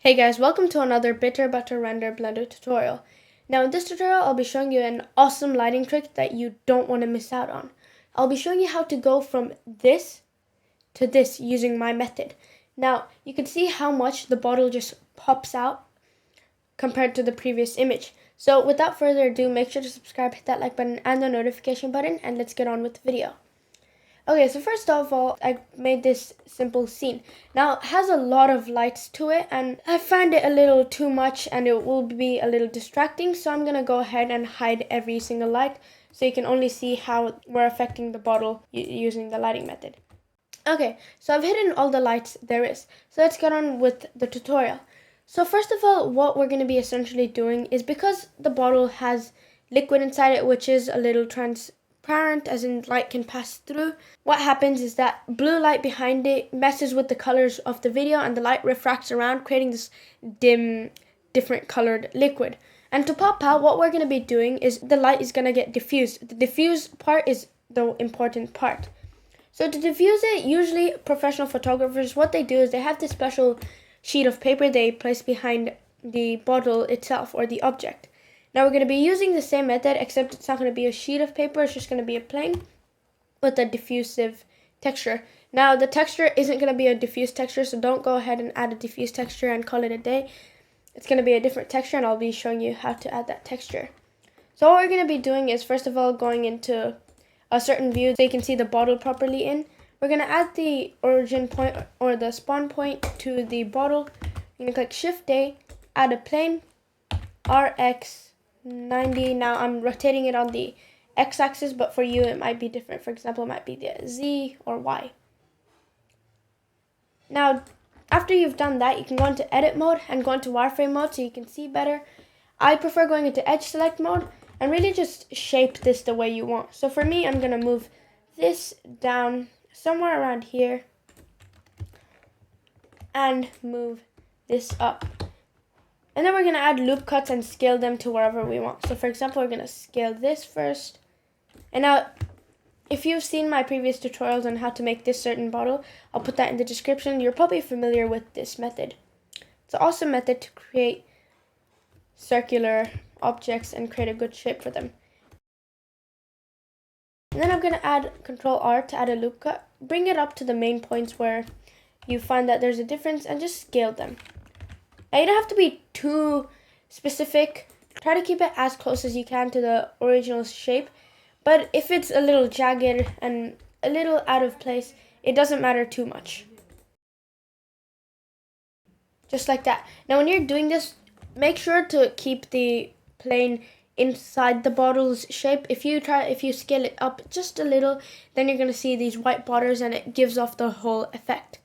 Hey guys, welcome to another Bitter Butter Render Blender tutorial. Now in this tutorial, I'll be showing you an awesome lighting trick that you don't want to miss out on. I'll be showing you how to go from this to this using my method. Now, you can see how much the bottle just pops out compared to the previous image. So without further ado, make sure to subscribe, hit that like button and the notification button, and let's get on with the video. Okay, so first of all, I made this simple scene. Now, it has a lot of lights to it, and I find it a little too much, and it will be a little distracting, so I'm going to go ahead and hide every single light, so you can only see how we're affecting the bottle using the lighting method. Okay, so I've hidden all the lights there is, so let's get on with the tutorial. So first of all, what we're going to be essentially doing is, because the bottle has liquid inside it, which is a little transparent, as in light can pass through, what happens is that blue light behind it messes with the colors of the video, and the light refracts around, creating this dim, different colored liquid. And to pop out, what we're going to be doing is the light is going to get diffused. The diffuse part is the important part. So to diffuse it, usually professional photographers, what they do is they have this special sheet of paper they place behind the bottle itself or the object. Now we're going to be using the same method, except it's not going to be a sheet of paper, it's just going to be a plane with a diffusive texture. Now the texture isn't going to be a diffuse texture, so don't go ahead and add a diffuse texture and call it a day. It's going to be a different texture, and I'll be showing you how to add that texture. So what we're going to be doing is, first of all, going into a certain view so you can see the bottle properly in. We're going to add the origin point or the spawn point to the bottle. You're going to click Shift A, add a plane, RX 90. Now I'm rotating it on the X-axis, but for you it might be different. For example, it might be the Z or Y. Now, after you've done that, you can go into edit mode and go into wireframe mode so you can see better. I prefer going into edge select mode and really just shape this the way you want. So for me, I'm going to move this down somewhere around here and move this up. And then we're going to add loop cuts and scale them to wherever we want. So for example, we're going to scale this first. And now, if you've seen my previous tutorials on how to make this certain bottle, I'll put that in the description. You're probably familiar with this method. It's an awesome method to create circular objects and create a good shape for them. And then I'm going to add Control R to add a loop cut. Bring it up to the main points where you find that there's a difference and just scale them. Now you don't have to be too specific. Try to keep it as close as you can to the original shape. But if it's a little jagged and a little out of place, it doesn't matter too much. Just like that. Now when you're doing this, make sure to keep the plane inside the bottle's shape. If you scale it up just a little, then you're going to see these white borders and it gives off the whole effect.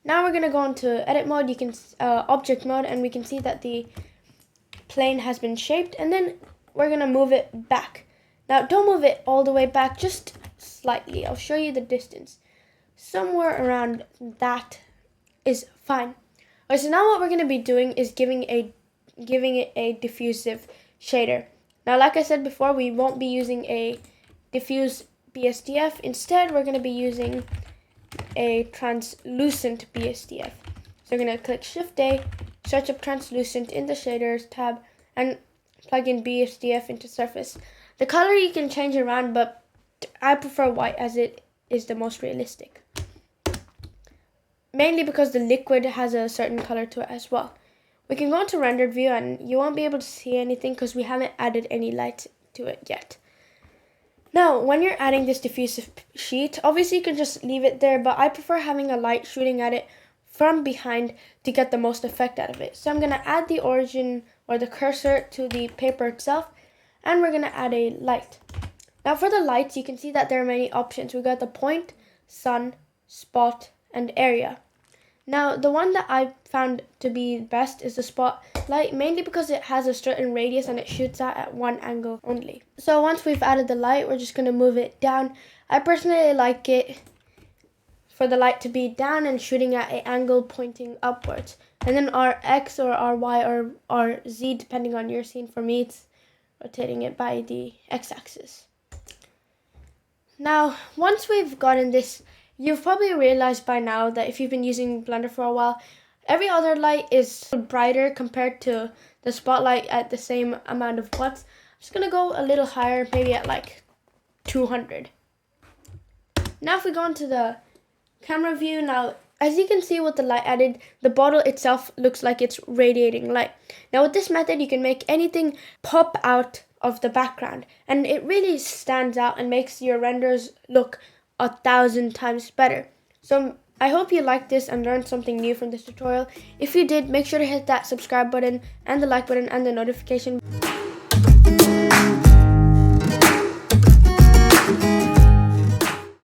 Now we're going to go into edit mode, you can object mode, and we can see that the plane has been shaped, and then we're going to move it back. Now don't move it all the way back, just slightly. I'll show you the distance. Somewhere around that is fine. Okay, so now what we're going to be doing is giving it a diffusive shader. Now, like I said before, we won't be using a diffuse BSDF. Instead, we're going to be using a translucent BSDF. So we're going to click Shift A, search up translucent in the shaders tab, and plug in BSDF into surface. The color you can change around, but I prefer white as it is the most realistic. Mainly because the liquid has a certain color to it as well. We can go into rendered view and you won't be able to see anything because we haven't added any light to it yet. Now, when you're adding this diffusive sheet, obviously you can just leave it there, but I prefer having a light shooting at it from behind to get the most effect out of it. So I'm going to add the origin or the cursor to the paper itself, and we're going to add a light. Now for the lights, you can see that there are many options. We got the point, sun, spot, and area. Now the one that I found to be best is the spotlight, mainly because it has a certain radius and it shoots out at one angle only. So once we've added the light, we're just going to move it down. I personally like it for the light to be down and shooting at an angle pointing upwards. And then our X or our Y or our Z, depending on your scene. For me, it's rotating it by the X-axis. Now, once we've gotten this, you've probably realized by now that if you've been using Blender for a while, Every other light is brighter compared to the spotlight at the same amount of watts. I'm just gonna go a little higher, maybe at like 200. Now if we go into the camera view, now as you can see with the light added, the bottle itself looks like it's radiating light. Now with this method, you can make anything pop out of the background, and it really stands out and makes your renders look 1,000 times better. So I hope you liked this and learned something new from this tutorial. If you did, make sure to hit that subscribe button and the like button and the notification